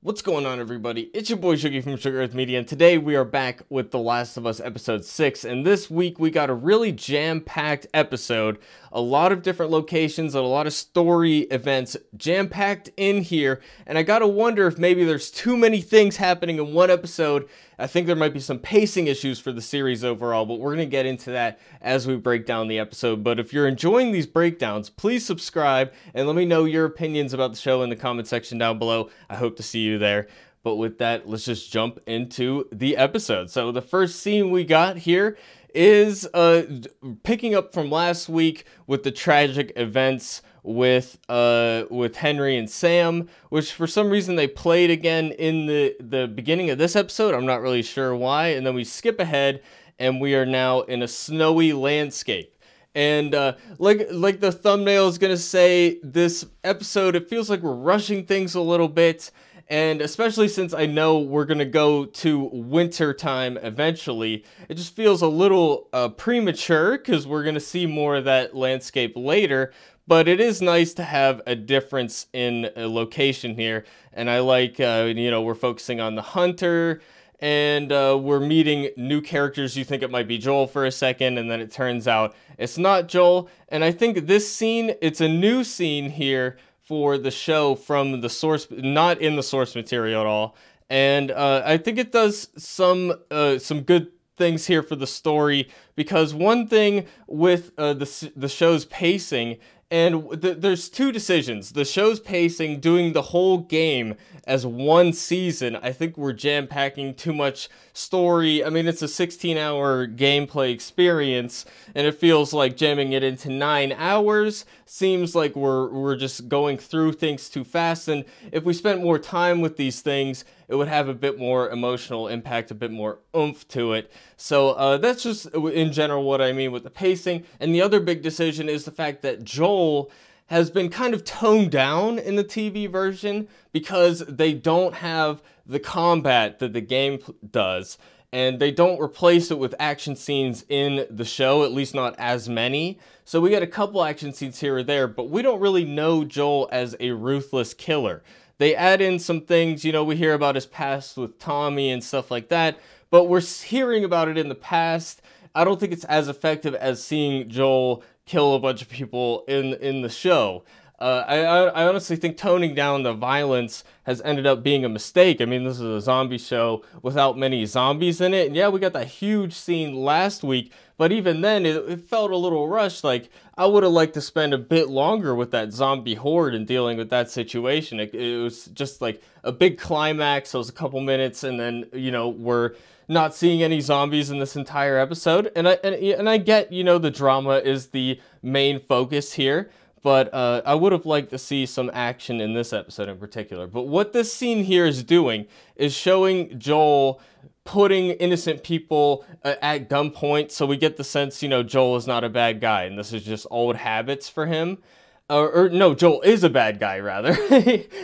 What's going on, everybody? It's your boy Sugi from Sugar Earth Media, and today we are back with The Last of Us Episode 6, and this week we got a really jam-packed episode, a lot of different locations, and a lot of story events jam-packed in here, and I gotta wonder if maybe there's too many things happening in one episode. I think there might be some pacing issues for the series overall, but we're gonna get into that as we break down the episode. But if you're enjoying these breakdowns, please subscribe and let me know your opinions about the show in the comment section down below. I hope to see you there. But with that, let's just jump into the episode. So the first scene we got here is picking up from last week with the tragic events with Henry and Sam, which for some reason they played again in the beginning of this episode. I'm not really sure why. And then we skip ahead and we are now in a snowy landscape. And like the thumbnail is gonna say, this episode, it feels like we're rushing things a little bit. And especially since I know we're going to go to winter time eventually, it just feels a little premature because we're going to see more of that landscape later. But it is nice to have a difference in a location here. And I like, we're focusing on the hunter and we're meeting new characters. You think it might be Joel for a second, and then it turns out it's not Joel. And I think this scene, it's a new scene here for the show from the source, not in the source material at all. And I think it does some good things here for the story, because one thing with the show's pacing, and there's two decisions. The show's pacing, doing the whole game as one season, I think we're jam-packing too much story. I mean, it's a 16-hour gameplay experience, and it feels like jamming it into 9 hours seems like we're just going through things too fast. And if we spent more time with these things, it would have a bit more emotional impact, a bit more oomph to it. So that's just in general what I mean with the pacing. And the other big decision is the fact that Joel has been kind of toned down in the TV version because they don't have the combat that the game does. And they don't replace it with action scenes in the show, at least not as many. So we got a couple action scenes here or there, but we don't really know Joel as a ruthless killer. They add in some things, we hear about his past with Tommy and stuff like that, but we're hearing about it in the past. I don't think it's as effective as seeing Joel kill a bunch of people in the show. I honestly think toning down the violence has ended up being a mistake. I mean, this is a zombie show without many zombies in it. And yeah, we got that huge scene last week, but even then it felt a little rushed. Like, I would have liked to spend a bit longer with that zombie horde and dealing with that situation. It was just like a big climax. So it was a couple minutes, and then, we're not seeing any zombies in this entire episode. And I get, the drama is the main focus here. But I would have liked to see some action in this episode in particular. But what this scene here is doing is showing Joel putting innocent people at gunpoint. So we get the sense, Joel is not a bad guy, and this is just old habits for him. Or no, Joel is a bad guy, rather.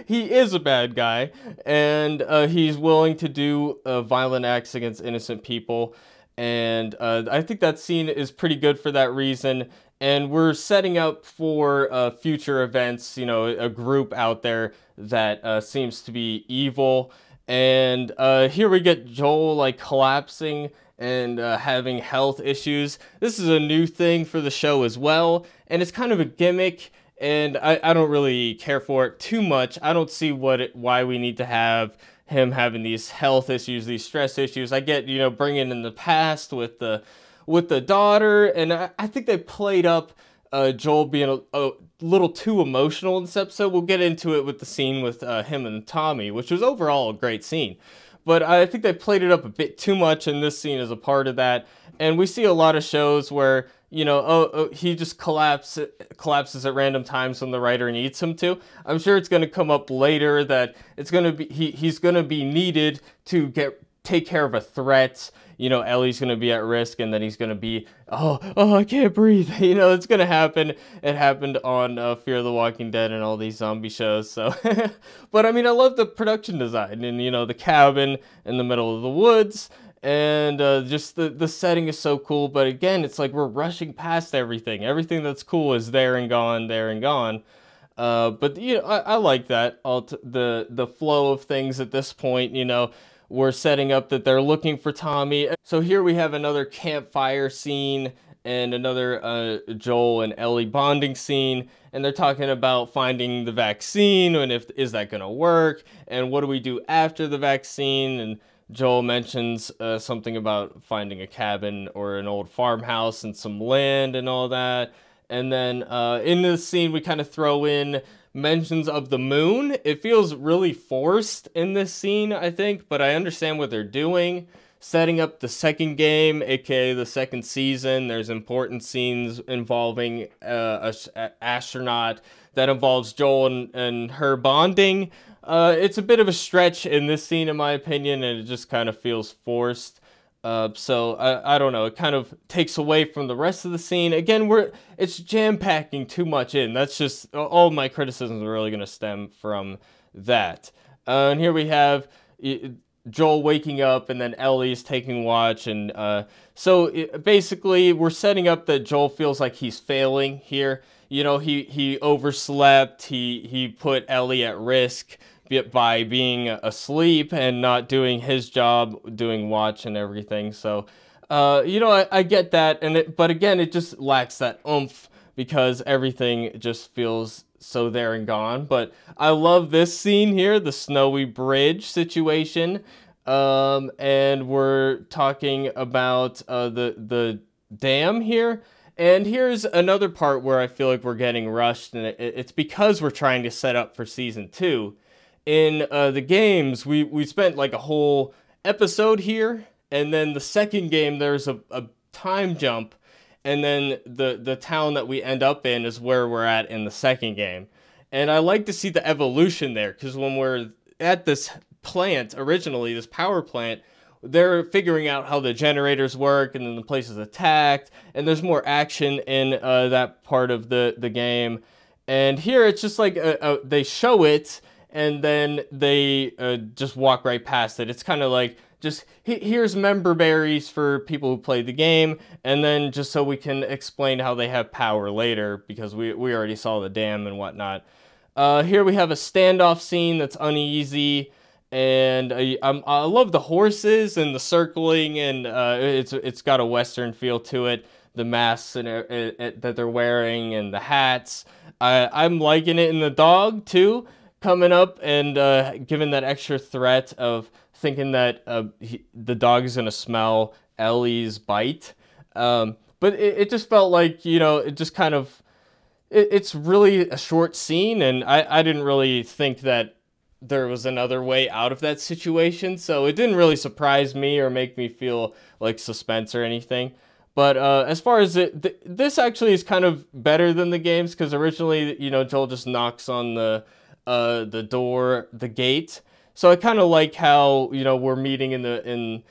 He is a bad guy, and he's willing to do violent acts against innocent people. And I think that scene is pretty good for that reason. And we're setting up for future events, a group out there that seems to be evil. And here we get Joel like collapsing and having health issues. This is a new thing for the show as well. And it's kind of a gimmick. And I don't really care for it too much. I don't see why we need to have him having these health issues, these stress issues. I get, bringing in the past with the daughter, and I think they played up Joel being a little too emotional in this episode. We'll get into it with the scene with him and Tommy, which was overall a great scene. But I think they played it up a bit too much, and this scene is a part of that. And we see a lot of shows where, he just collapses at random times when the writer needs him to. I'm sure it's going to come up later that it's going to be he's going to be needed to take care of a threat. Ellie's going to be at risk, and then he's going to be, I can't breathe. It's going to happen. It happened on Fear of the Walking Dead and all these zombie shows. So, but I mean, I love the production design and, the cabin in the middle of the woods, and just the setting is so cool. But again, it's like we're rushing past everything. Everything that's cool is there and gone, there and gone. But you know, I like that the flow of things at this point. You know, we're setting up that they're looking for Tommy. So here we have another campfire scene and another Joel and Ellie bonding scene, and they're talking about finding the vaccine and if is that gonna work and what do we do after the vaccine. And Joel mentions something about finding a cabin or an old farmhouse and some land and all that. And then in this scene, we kind of throw in mentions of the moon. It feels really forced in this scene, I think, but I understand what they're doing. Setting up the second game, aka the second season. There's important scenes involving an astronaut that involves Joel and her bonding. It's a bit of a stretch in this scene, in my opinion, and it just kind of feels forced. So I don't know. It kind of takes away from the rest of the scene. Again, it's jam-packing too much in. That's just all my criticisms are really going to stem from that. And here we have Joel waking up, and then Ellie's taking watch, and basically we're setting up that Joel feels like he's failing here. You know, he overslept. He put Ellie at risk by being asleep and not doing his job, doing watch and everything. So, you know, I get that, but again, it just lacks that oomph because everything just feels so there and gone. But I love this scene here, the snowy bridge situation, and we're talking about the dam here. And here's another part where I feel like we're getting rushed, and it's because we're trying to set up for season 2. In the games, we spent like a whole episode here, and then the second game there's a time jump, and then the town that we end up in is where we're at in the second game. And I like to see the evolution there, because when we're at this plant, originally, this power plant, they're figuring out how the generators work, and then the place is attacked, and there's more action in that part of the game. And here it's just like they show it, and then they just walk right past it. It's kind of like, just here's member berries for people who played the game, and then just so we can explain how they have power later, because we already saw the dam and whatnot. Here we have a standoff scene that's uneasy, and I love the horses and the circling, and it's got a Western feel to it. The masks that they're wearing and the hats. I'm liking it in the dog too, coming up and giving that extra threat of thinking that the dog is going to smell Ellie's bite. But it just felt like, you know, it just kind of, it's really a short scene, and I didn't really think that there was another way out of that situation, so it didn't really surprise me or make me feel like suspense or anything. But as far as this actually is kind of better than the games, because originally, you know, Joel just knocks on the door, the gate. So I kind of like how, you know, we're meeting in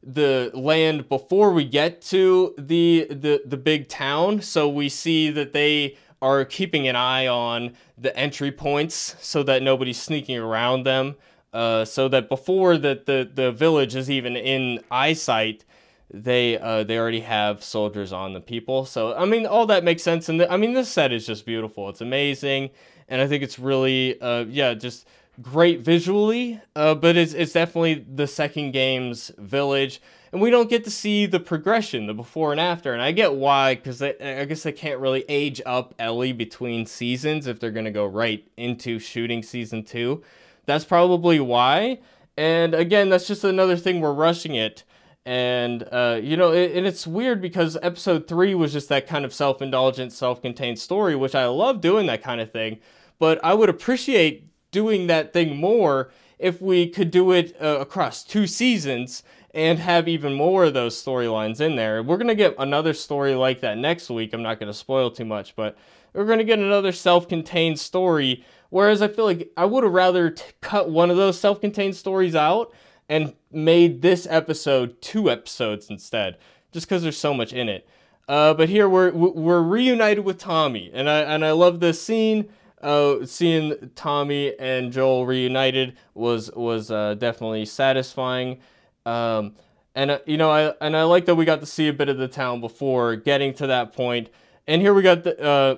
the land before we get to the big town. So we see that they are keeping an eye on the entry points so that nobody's sneaking around them. So that before the village is even in eyesight, they already have soldiers on the people. So I mean, all that makes sense. And I mean, this set is just beautiful. It's amazing, and I think it's really yeah, just great visually. But it's definitely the second game's village, and we don't get to see the progression, the before and after. And I get why, because I guess they can't really age up Ellie between seasons if they're gonna go right into shooting season 2. That's probably why. And again, that's just another thing, we're rushing it. And, you know, and it's weird because episode 3 was just that kind of self-indulgent, self-contained story, which I love doing that kind of thing. But I would appreciate doing that thing more if we could do it across 2 seasons and have even more of those storylines in there. We're going to get another story like that next week. I'm not going to spoil too much, but we're going to get another self-contained story. Whereas I feel like I would have rather cut one of those self-contained stories out and made this episode 2 episodes instead, just because there's so much in it. But here we're reunited with Tommy, and I love this scene. Seeing Tommy and Joel reunited was definitely satisfying. And you know, I like that we got to see a bit of the town before getting to that point. And here we got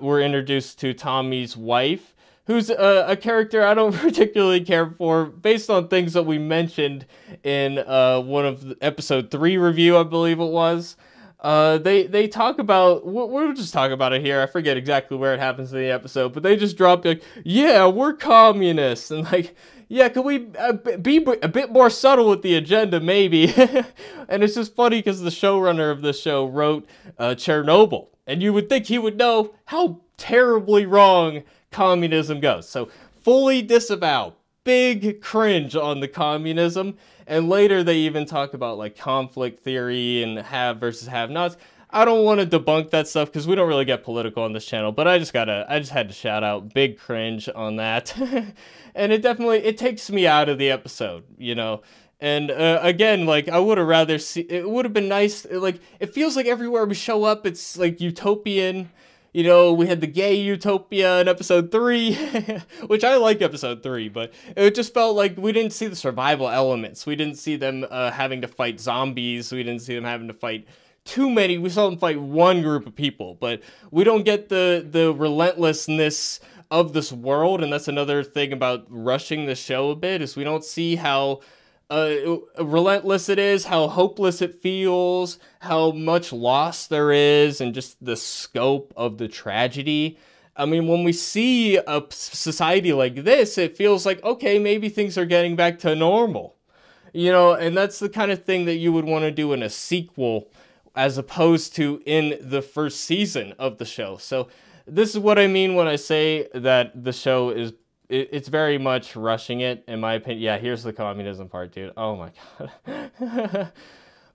we're introduced to Tommy's wife, who's a character I don't particularly care for, based on things that we mentioned in one of the episode 3 review, I believe it was. They talk about, we'll just talk about it here. I forget exactly where it happens in the episode, but they just drop like, yeah, we're communists, and like, yeah, could we be a bit more subtle with the agenda, maybe? And it's just funny because the showrunner of the show wrote Chernobyl, and you would think he would know how terribly wrong communism goes. So fully disavow, big cringe on the communism. And later they even talk about like conflict theory and have versus have-nots. I don't want to debunk that stuff because we don't really get political on this channel, but I just had to shout out big cringe on that. And it takes me out of the episode, you know. And again, like, I would have rather see, it would have been nice, like, it feels like everywhere we show up, it's like utopian. You know, we had the gay utopia in episode 3, which I like episode 3, but it just felt like we didn't see the survival elements. We didn't see them having to fight zombies. We didn't see them having to fight too many. We saw them fight one group of people, but we don't get the relentlessness of this world. And that's another thing about rushing the show a bit, is we don't see how relentless it is, how hopeless it feels, how much loss there is, and just the scope of the tragedy. I mean, when we see a society like this, it feels like, okay, maybe things are getting back to normal. You know, and that's the kind of thing that you would want to do in a sequel, as opposed to in the first season of the show. So this is what I mean when I say that the show is, it's very much rushing it, in my opinion. Yeah, here's the communism part, dude. Oh my god.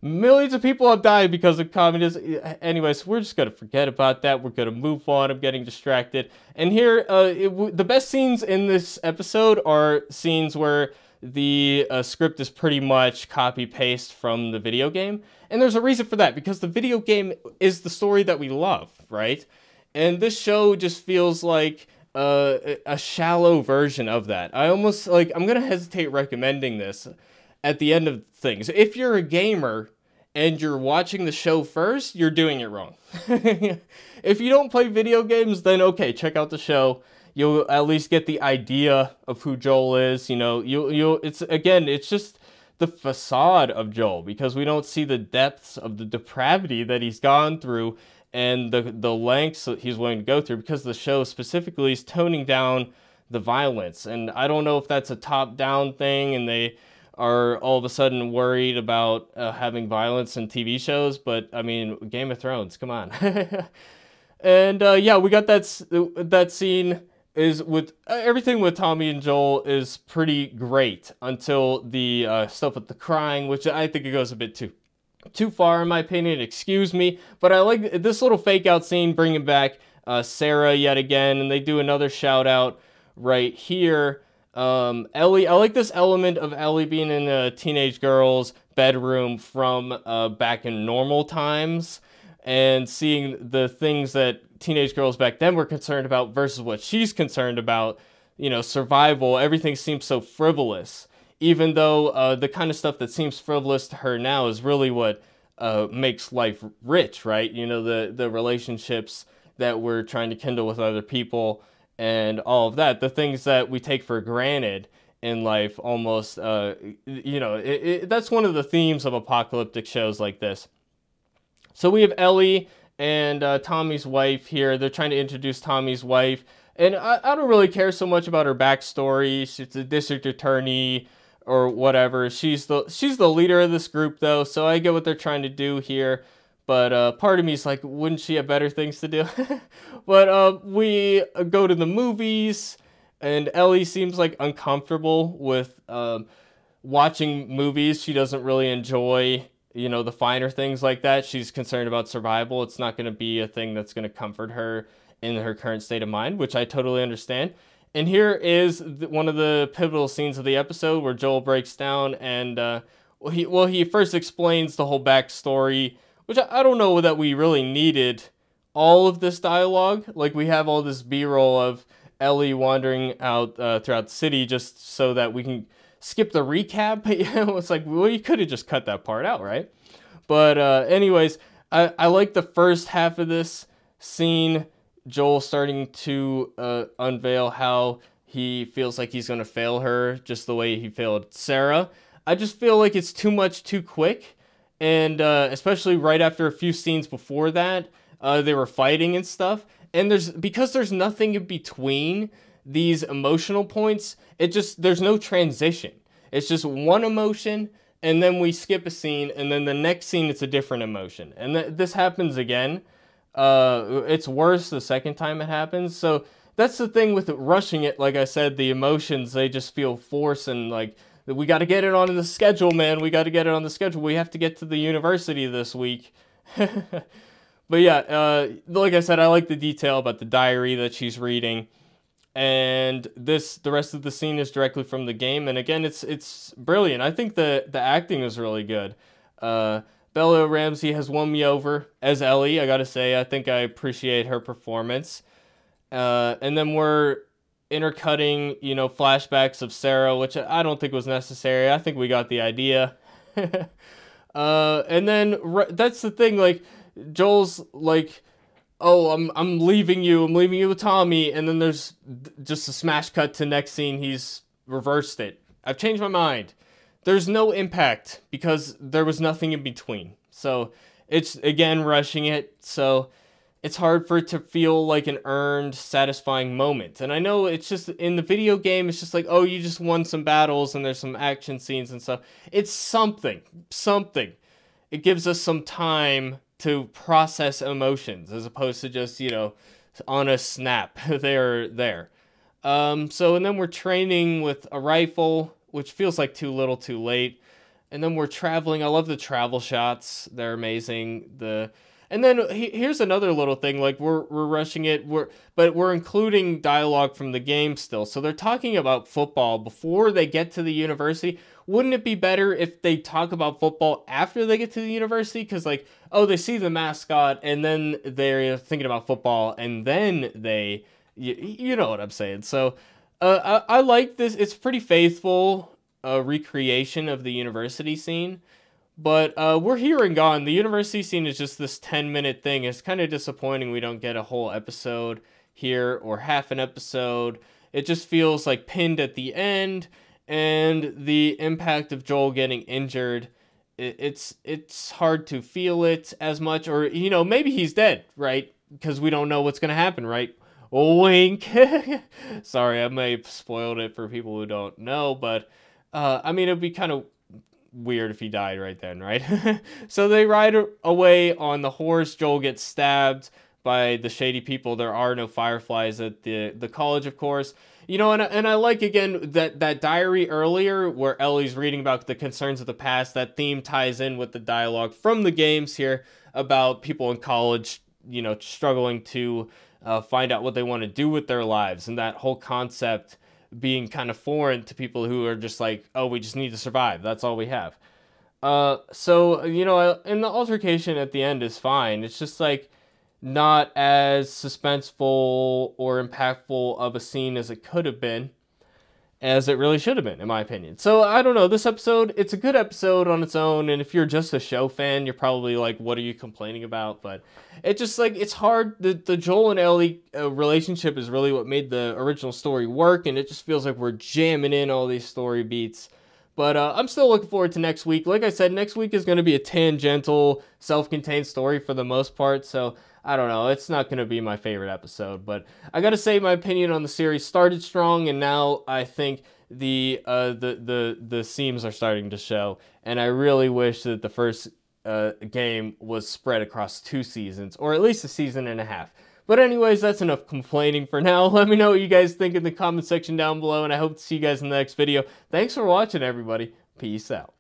Millions of people have died because of communism. Anyways, we're just going to forget about that. We're going to move on. I'm getting distracted. And here, the best scenes in this episode are scenes where the script is pretty much copy-paste from the video game. And there's a reason for that, because the video game is the story that we love, right? And this show just feels like a shallow version of that. I'm gonna hesitate recommending this at the end of things. If you're a gamer and you're watching the show first, you're doing it wrong. If you don't play video games, then okay, check out the show. You'll at least get the idea of who Joel is. You know, it's just the facade of Joel, because we don't see the depths of the depravity that he's gone through and the lengths that he's willing to go through, because the show specifically is toning down the violence. And I don't know if that's a top-down thing and they are all of a sudden worried about having violence in TV shows, but I mean, Game of Thrones, come on. And yeah, we got that scene is with everything with Tommy and Joel is pretty great until the stuff with the crying, which I think it goes a bit too far in my opinion, excuse me. But I like this little fake out scene, bringing back Sarah yet again, and they do another shout out right here. Ellie, I like this element of Ellie being in a teenage girl's bedroom from back in normal times, and seeing the things that teenage girls back then were concerned about versus what she's concerned about. You know, survival, everything seems so frivolous, even though the kind of stuff that seems frivolous to her now is really what makes life rich, right? You know, the relationships that we're trying to kindle with other people and all of that, the things that we take for granted in life almost, you know, that's one of the themes of apocalyptic shows like this. So we have Ellie and Tommy's wife here. They're trying to introduce Tommy's wife, and I don't really care so much about her backstory. She's a district attorney or whatever. She's the leader of this group, though, so I get what they're trying to do here. But part of me is like, wouldn't she have better things to do? But we go to the movies, and Ellie seems like uncomfortable with watching movies. She doesn't really enjoy, you know, the finer things like that. She's concerned about survival. It's not going to be a thing that's going to comfort her in her current state of mind, which I totally understand. And here is one of the pivotal scenes of the episode where Joel breaks down, and he first explains the whole backstory, which I don't know that we really needed all of this dialogue. Like, we have all this B-roll of Ellie wandering out throughout the city just so that we can skip the recap. It's like, well, you could have just cut that part out, right? But anyways, I like the first half of this scene Joel starting to unveil how he feels like he's going to fail her just the way he failed Sarah. I just feel like it's too much too quick. And especially right after a few scenes before that, they were fighting and stuff. And because there's nothing in between these emotional points, there's no transition. It's just one emotion, and then we skip a scene, and then the next scene it's a different emotion. And this happens again. It's worse the second time it happens. So that's the thing with rushing it. Like I said, the emotions, they just feel forced, and like, we got to get it on the schedule, man. We got to get it on the schedule. We have to get to the university this week. But yeah, like I said, I like the detail about the diary that she's reading. And the rest of the scene is directly from the game. And again, it's brilliant. I think the acting is really good. Bella Ramsey has won me over as Ellie, I gotta say. I think I appreciate her performance. And then we're intercutting, flashbacks of Sarah, which I don't think was necessary. I think we got the idea. And then that's the thing, like, Joel's like, oh, I'm leaving you with Tommy, and then there's just a smash cut to next scene. He's reversed it. I've changed my mind. There's no impact because there was nothing in between. So it's, again, rushing it. So it's hard for it to feel like an earned, satisfying moment. And I know it's just, in the video game, it's just like, oh, you just won some battles and there's some action scenes and stuff. It's something. It gives us some time to process emotions as opposed to just, on a snap, they're there. So, and then we're training with a rifle, which feels like too little too late. And then we're traveling. I love the travel shots. They're amazing. And then here's another little thing, like we're rushing it, but we're including dialogue from the game still. So they're talking about football before they get to the university. Wouldn't it be better if they talk about football after they get to the university? Because, like, oh, they see the mascot, and then they're thinking about football, and then you know what I'm saying. So I like this. It's pretty faithful recreation of the university scene. But we're here and gone. The university scene is just this 10-minute thing. It's kind of disappointing we don't get a whole episode here or half an episode. It just feels like pinned at the end. And the impact of Joel getting injured, it's hard to feel it as much. Or, maybe he's dead, right? Because we don't know what's going to happen, right? Wink. Sorry, I may have spoiled it for people who don't know. But, I mean, it'd be kind of weird if he died right then, right? So they ride away on the horse. Joel gets stabbed by the shady people. There are no fireflies at the college, of course. And I like, again, that diary earlier where Ellie's reading about the concerns of the past. That theme ties in with the dialogue from the games here about people in college, struggling to find out what they want to do with their lives, and that whole concept being kind of foreign to people who are just like, oh, we just need to survive. That's all we have. So, and the altercation at the end is fine. It's just like not as suspenseful or impactful of a scene as it could have been, as it really should have been, in my opinion. So, I don't know. This episode, it's a good episode on its own. And if you're just a show fan, you're probably like, what are you complaining about? But it's just like, it's hard. The Joel and Ellie relationship is really what made the original story work. And it just feels like we're jamming in all these story beats. But I'm still looking forward to next week. Like I said, next week is going to be a tangential, self-contained story for the most part. So, I don't know. It's not going to be my favorite episode. But I got to say, my opinion on the series started strong. And now I think the seams are starting to show. And I really wish that the first game was spread across 2 seasons. Or at least a season and a half. But anyways, that's enough complaining for now. Let me know what you guys think in the comment section down below, and I hope to see you guys in the next video. Thanks for watching, everybody. Peace out.